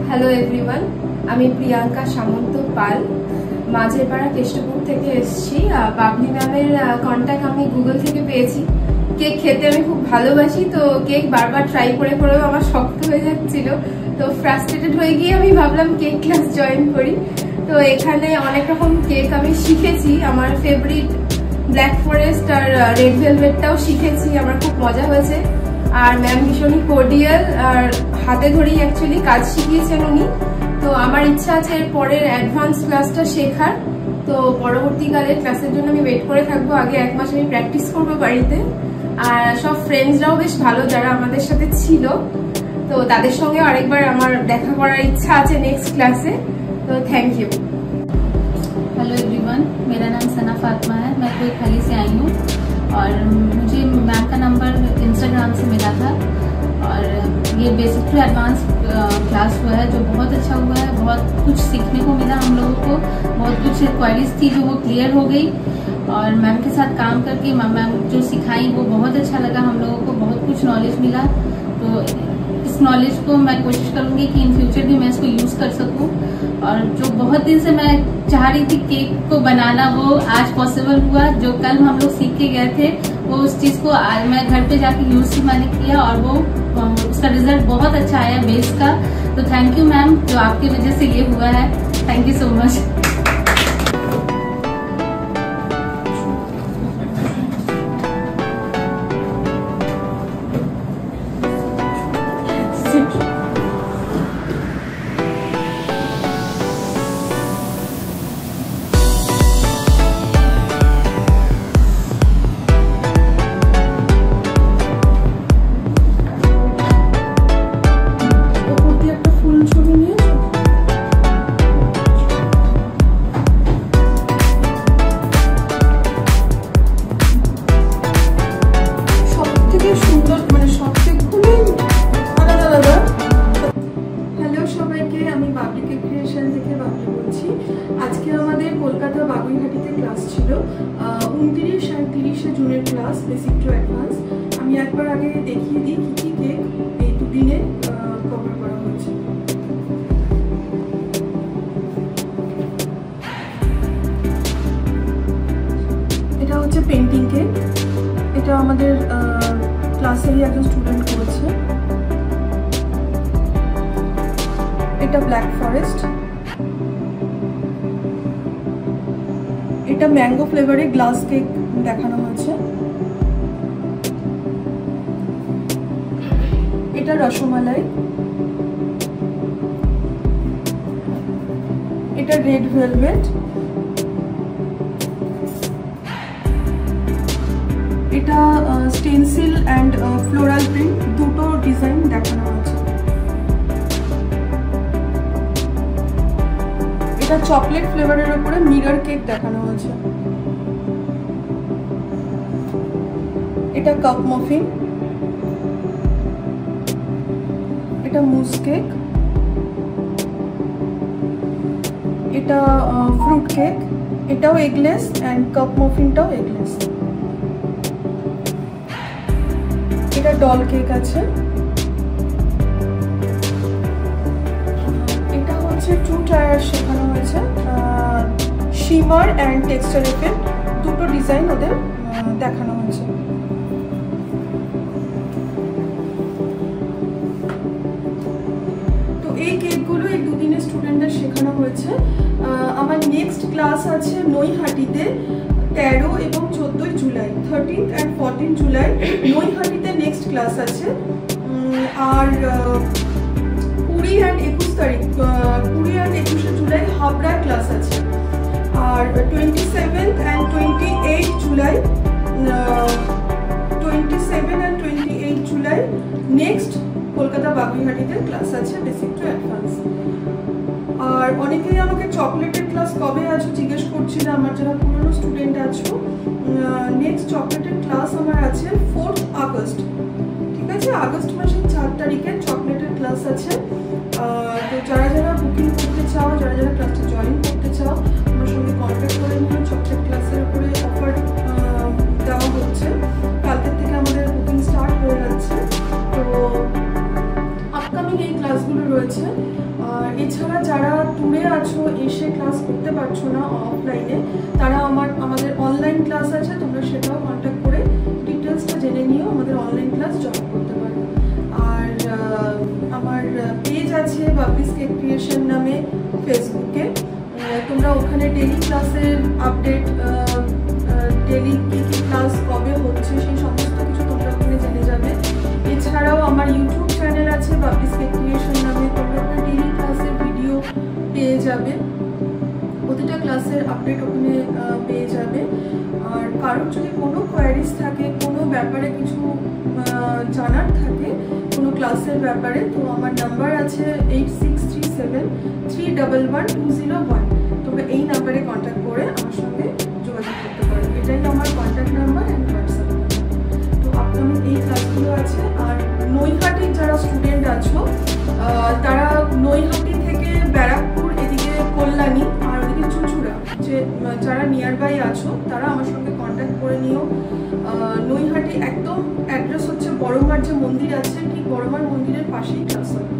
Hello everyone, আমি প্রিয়াঙ্কা সামন্ত পাল মাঝেরপাড়া কেষ্টপুর থেকে এসেছি। বাবলি ম্যামের কন্ট্যাক্ট আমি গুগল থেকে পেয়েছি। কেক খেতে আমি খুব ভালোবাসি, তো কেক বারবার ট্রাই করে করেও আমার শক্ত হয়ে যাচ্ছিল, তো ফ্রাস্ট্রেটেড হয়ে গিয়ে আমি ভাবলাম কেক ক্লাস জয়েন করি। তো এখানে অনেক রকম কেক আমি শিখেছি, আমার ফেভারিট ব্ল্যাক ফরেস্ট আর রেড ভেলভেটটাও শিখেছি, আমার খুব মজা হয়েছে। আর ম্যাম ভীষণই কোর্ডিয়াল আর হাতে ধরেই অ্যাকচুয়ালি কাজ শিখিয়েছেন উনি। তো আমার ইচ্ছা আছে এর পরের অ্যাডভান্স ক্লাসটা শেখার, তো পরবর্তীকালে ক্লাসের জন্য আমি ওয়েট করে থাকবো। আগে 1 মাস আমি প্র্যাকটিস করবো বাড়িতে। আর সব ফ্রেন্ডসরাও বেশ ভালো যারা আমাদের সাথে ছিল, তো তাদের সঙ্গে আরেকবার আমার দেখা করার ইচ্ছা আছে নেক্সট क्लासे। तो थैंक यू। हेलो एवरीवन, मेरा नाम सना फातिमा है। मैं कोई खाली से आई हूँ और मुझे मैम का नंबर इंस्टाग्राम से मिला था और ये बेसिक टू एडवांस क्लास हुआ है जो बहुत अच्छा हुआ है। बहुत कुछ सीखने को मिला हम लोगों को, बहुत कुछ क्वेरीज थी जो वो क्लियर हो गई और मैम के साथ काम करके मैम जो सिखाई वो बहुत अच्छा लगा। हम लोगों को बहुत कुछ नॉलेज मिला, तो इस नॉलेज को मैं कोशिश करूंगी कि इन फ्यूचर भी मैं इसको यूज कर सकूं। और जो बहुत दिन से मैं चाह रही थी केक को बनाना, वो आज पॉसिबल हुआ। जो कल हम लोग सीख के गए थे वो उस चीज को आज मैं घर पे जाके यूज मैंने किया और वो उसका रिजल्ट बहुत अच्छा आया बेस का। तो थैंक यू मैम, जो आपकी वजह से ये हुआ है। Thank you so much. আজকে আমাদের কলকাতা বাগুইহাটিতে ক্লাস ছিল 29 আর 30 জুনের ক্লাস বেসিক টু অ্যাডভান্স। আমি একবার আগে দেখিয়ে দিই কি কি কেক এই দুদিনে কভার করা হচ্ছে। এটা হচ্ছে পেন্টিং কেক, এটা আমাদের ক্লাসেরই একজন স্টুডেন্ট করেছে। এটা ব্ল্যাক ফরেস্ট, এটা ম্যাঙ্গো ফ্লেভারে গ্লাস কেক দেখানো হয়েছে। এটা রসমালাই, এটা রেড ভেলভেট, এটা স্টেনসিল অ্যান্ড ফ্লোরাল প্রিন্ট, দুটো ডিজাইন দেখানো হয়েছে। এটা চকলেট ফ্লেভারের উপরে মিরর কেক দেখানো হয়েছে। এটা কাপ মফিন, এটা মুস কেক, এটা ফ্রুট কেক, এটাও এগলেস অ্যান্ড কাপ মফিনটাও এগলেস। এটা ডল কেক আছে। টু টায়ার শেখানো হয়েছে, শিমার অ্যান্ড টেক্সচার এফেক্ট, দুটো ডিজাইন ওদের দেখানো হয়েছে। তো এই কেকগুলো এই দুদিনের স্টুডেন্টদের শেখানো হয়েছে। আমার নেক্সট ক্লাস আছে নৈহাটিতে 13 এবং 14 জুলাই, 13th and 14 জুলাই নৈহাটিতে নেক্সট ক্লাস আছে। আর 20 and 21 তারিখ 20 and 21 জুলাই হাবড়া ক্লাস আছে। আর 27th and 28 July 27 and 28 July next Kolkata বাগুইহাটিতে ক্লাস আছে বেসিক টু অ্যাডভান্স। আর অনেকেই আমাকে চকলেটের ক্লাস কবে আছো জিজ্ঞেস করছিল, আমার যারা পুরনো স্টুডেন্ট আছো। নেক্সট চকলেটের ক্লাস আমার আছে 4th আগস্ট, ঠিক আছে? আগস্ট মাসের 4 তারিখে চকলেটের ক্লাস আছে। তো যারা যারা বুকিং করতে চাও, যারা যারা ক্লাসটা জয়েন করতে চাও, আমার সঙ্গে কন্ট্যাক্ট করে নিও। চকলেট ক্লাসের উপরে অফার দেওয়া হচ্ছে, কালকের থেকে আমাদের বুকিং স্টার্ট হয়ে যাচ্ছে। তো আপকামিং এই ক্লাসগুলো রয়েছে। আর এছাড়া যারা ট্যুরে আছো, এসে ক্লাস করতে পারছো না অফলাইনে, তারা আমাদের অনলাইন ক্লাস আছে, তোমরা সেটাও কন্ট্যাক্ট করে ডিটেলসটা জেনে নিও, আমাদের অনলাইন ক্লাস জয়েন করতে পারো। আর আমার পেজ আছে বাবলিস কেক ক্রিয়েশন নামে ফেসবুকে, তোমরা ওখানে ডেইলি ক্লাসের আপডেট, ডেইলি কী কী ক্লাস কবে হচ্ছে সেই সমস্ত কিছু তোমরা ওখানে জেনে যাবে। এছাড়াও আমার ইউটিউব চ্যানেল আছে বাবলিস কেক ক্রিয়েশন নামে, তোমরা ওখানে ডেইলি ক্লাসের ভিডিও পেয়ে যাবে, প্রতিটা ক্লাসের আপডেট ওখানে পেয়ে যাবে। আর কারোর যদি কোনো কোয়ারিজ থাকে, কোনো ব্যাপারে কিছু জানার থাকে কোনো ক্লাসের ব্যাপারে, তো আমার নাম্বার আছে 8637311201। তোমরা এই নাম্বারে কন্ট্যাক্ট করে আমার সঙ্গে যোগাযোগ করতে পারো। এটাই আমার contact number and WhatsApp number. তো আপকামিং এই ক্লাসগুলো আছে। আর নৈহাটির যারা স্টুডেন্ট আছো, তারা নৈহাটি থেকে ব্যারাকপুর, এদিকে কল্যাণী আর ওদিকে চুঁচুড়া, যারা নিয়ার বাই আছো তারা আমার সঙ্গে কন্ট্যাক্ট করে নিও। নৈহাটি একদম অ্যাড্রেস হচ্ছে বড়মার যে মন্দির আছে, ঠিক বড়মার মন্দিরের পাশেই ক্লাস হবে।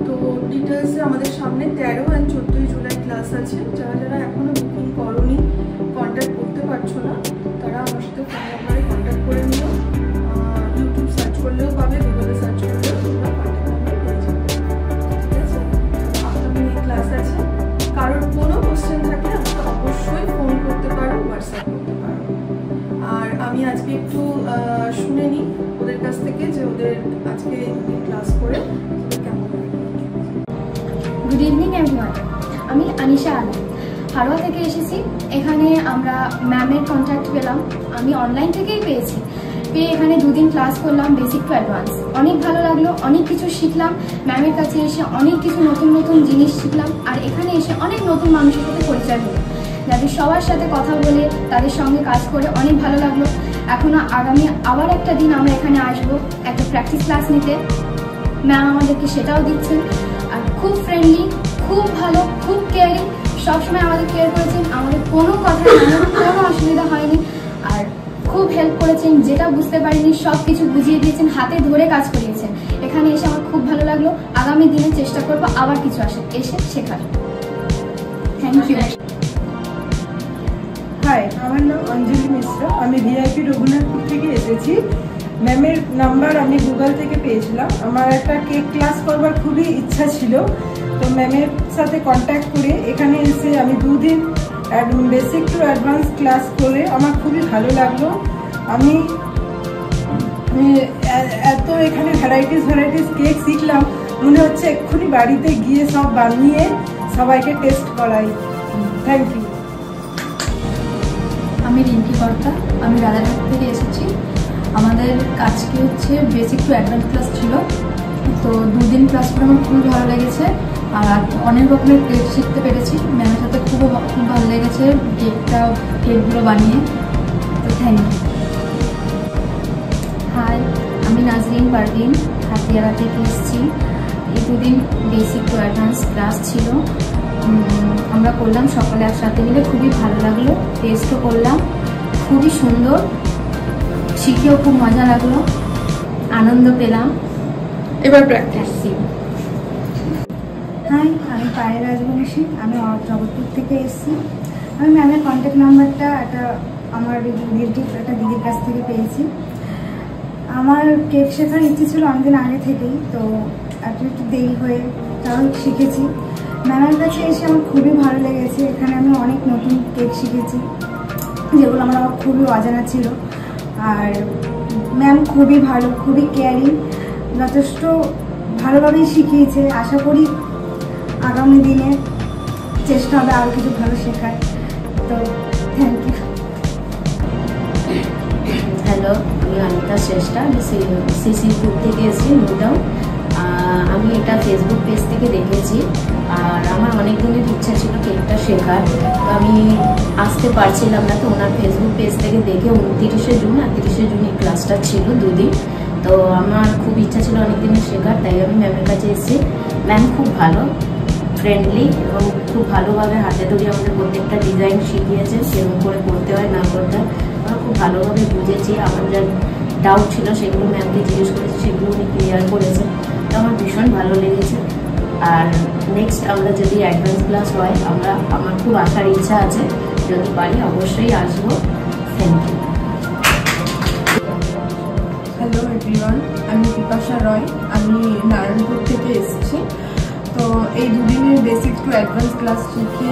তো ডিটেলসে আমাদের সামনে 13 আর 14 জুলাই ক্লাস আছে। যারা যারা এখনো বুকিং করোনি, কন্ট্যাক্ট করতে পারছো না, তারা আমার সাথে ফোন নাম্বারে কন্ট্যাক্ট করে নিও। ইউটিউব সার্চ করলেও পাবে, গুগলে সার্চ করলেও তোমরা কন্ট্যাক্ট নাম্বার পেয়ে যাবে। ঠিক আছে, আপকামিং এই ক্লাস আছে। কারোর কোনো কোশ্চেন থাকলে আমাকে অবশ্যই ফোন করতে পারো, হোয়াটসঅ্যাপ করতে পারো। আর আমি আজকে একটু শুনে নিই ওদের কাছ থেকে যে ওদের আজকে ক্লাস করে কেমন লাগে। গুড ইভিনিং এভরিওয়ান, আমি আনিশা আলম, হারোয়া থেকে এসেছি। এখানে আমরা ম্যামের কন্ট্যাক্ট পেলাম, আমি অনলাইন থেকেই পেয়েছি। পেয়ে এখানে 2 দিন ক্লাস করলাম, বেসিক টু অ্যাডভান্স। অনেক ভালো লাগলো, অনেক কিছু শিখলাম। ম্যামের কাছে এসে অনেক কিছু নতুন নতুন জিনিস শিখলাম। আর এখানে এসে অনেক নতুন মানুষের সাথে পরিচয় হলো, যাদের সবার সাথে কথা বলে তাদের সঙ্গে কাজ করে অনেক ভালো লাগলো। এখনও আগামী আবার একটা দিন আমরা এখানে আসবো একটা প্র্যাকটিস ক্লাস নিতে। ম্যাম আমাদেরকে সেটাও দিচ্ছেন। আর খুব ফ্রেন্ডলি, খুব ভালো, খুব কেয়ারিং, সবসময় আমাদের কেয়ার করেছেন। আমাদের কোনো কথা কোনো অসুবিধা হয়নি। আর খুব হেল্প করেছেন, যেটা বুঝতে পারিনি সব কিছু বুঝিয়ে দিয়েছেন, হাতে ধরে কাজ করিয়েছেন। এখানে এসে আমার খুব ভালো লাগলো। আগামী দিনে চেষ্টা করবো আবার কিছু এসে শেখার। Thank you. হাই, আমার নাম অঞ্জলি মিশ্র, আমি ভিআইপি রঘুনাথপুর থেকে এসেছি। ম্যামের নাম্বার আমি গুগল থেকে পেয়েছিলাম। আমার একটা কেক ক্লাস করবার খুবই ইচ্ছা ছিল, তো ম্যামের সাথে কন্ট্যাক্ট করে এখানে এসে আমি 2 দিন বেসিক টু অ্যাডভান্স ক্লাস করে আমার খুবই ভালো লাগলো। আমি এত এখানে ভ্যারাইটিস কেক শিখলাম, মনে হচ্ছে এক্ষুনি বাড়িতে গিয়ে সব বানিয়ে সবাইকে টেস্ট করাই। Thank you. আমি রিঙ্কি কর্তা, আমি রাধাঘাট থেকে এসেছি। আমাদের কাজকে হচ্ছে বেসিক টু অ্যাডভান্স ক্লাস ছিল। তো 2 দিন ক্লাস করে আমার খুবই ভালো লেগেছে। আর অনেক রকমের কেক শিখতে পেরেছি। ম্যামের সাথে খুব ভালো লেগেছে কেকগুলো বানিয়ে। তো থ্যাংক ইউ। হাই, আমি নাজরিন পারভিন, হাতিয়ারা থেকে এসেছি। এই 2 দিন বেসিক টু অ্যাডভান্স ক্লাস ছিল, আমরা করলাম সকলে একসাথে মিলে। খুবই ভালো লাগলো, টেস্টও করলাম, খুবই সুন্দর, শিখেও খুব মজা লাগলো, আনন্দ পেলাম। এবার প্র্যাকটিস। হাই, আমি পায়েল রাজবংশী, আমি জগৎপুর থেকে এসেছি। আমি ম্যামের কন্ট্যাক্ট নাম্বারটা আমার দিদির কাছ থেকে পেয়েছি। আমার কেক শেখার ইচ্ছে ছিল অনেকদিন আগে থেকেই, তো একটু দেরি হয়ে তাও শিখেছি। ম্যামের কাছে এসে আমার খুবই ভালো লেগেছে। এখানে আমি অনেক নতুন কেক শিখেছি, যেগুলো আমার খুবই অজানা ছিল। আর ম্যাম খুবই ভালো, খুবই কেয়ারিং, যথেষ্ট ভালোভাবেই শিখিয়েছে। আশা করি আগামী দিনে চেষ্টা হবে আরও কিছু ভালো শেখার। তো থ্যাংক ইউ। হ্যালো, আমি অনিতা শ্রেষ্ঠা, আমি সিসিপুর থেকে এসেছি, নিউটাউন। আমি এটা ফেসবুক পেজ থেকে দেখেছি। আর আমার অনেক দিনের ইচ্ছা ছিল কেকটা শেখার, তো আমি আসতে পারছিলাম না। তো ওনার ফেসবুক পেজ থেকে দেখে 29শে জুন আর 30শে জুন এই ক্লাসটা ছিল 2 দিন। তো আমার খুব ইচ্ছা ছিল অনেক দিনের শেখার, তাই আমি ম্যামের কাছে এসেছি। ম্যাম খুব ভালো, ফ্রেন্ডলি এবং খুব ভালোভাবে হাতে ধরে আমাদের প্রত্যেকটা ডিজাইন শিখিয়েছে, সেরকম করে করতে হয় না করতে হয় আমরা খুব ভালোভাবে বুঝেছি। আমার যা ডাউট ছিল সেগুলো ম্যামকে জিজ্ঞেস করেছি, সেগুলো উনি ক্লিয়ার করেছে। তো আমার ভীষণ ভালো লেগেছে। আর নেক্সট আমরা যদি অ্যাডভান্স ক্লাস হয় আমার খুব আসার ইচ্ছা আছে, যদি পারি অবশ্যই আসবো। Thank you. হ্যালো এভরিওয়ান, আমি বিপাশা রয়, আমি নারায়ণপুর থেকে এসেছি। তো এই দুদিনের বেসিক টু অ্যাডভান্স ক্লাস শিখে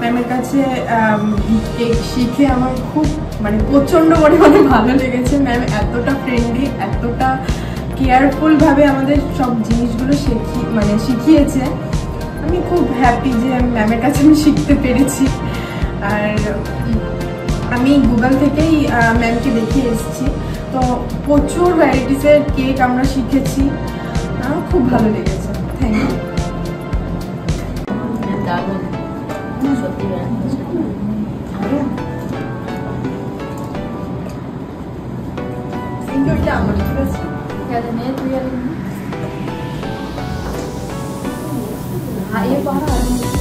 ম্যামের কাছে কেক শিখে আমার খুব প্রচণ্ড পরিমাণে ভালো লেগেছে। ম্যাম এতটা ফ্রেন্ডলি, এতটা কেয়ারফুলভাবে আমাদের সব জিনিসগুলো শিখিয়েছে। আমি খুব হ্যাপি যে ম্যামের কাছে আমি শিখতে পেরেছি। আর আমি গুগল থেকেই ম্যামকে দেখে এসেছি। তো প্রচুর ভ্যারাইটিসের কেক আমরা শিখেছি, খুব ভালো লেগেছে। Thank you. সত্যি এটা আমার ঠিক আছে। ये बाहर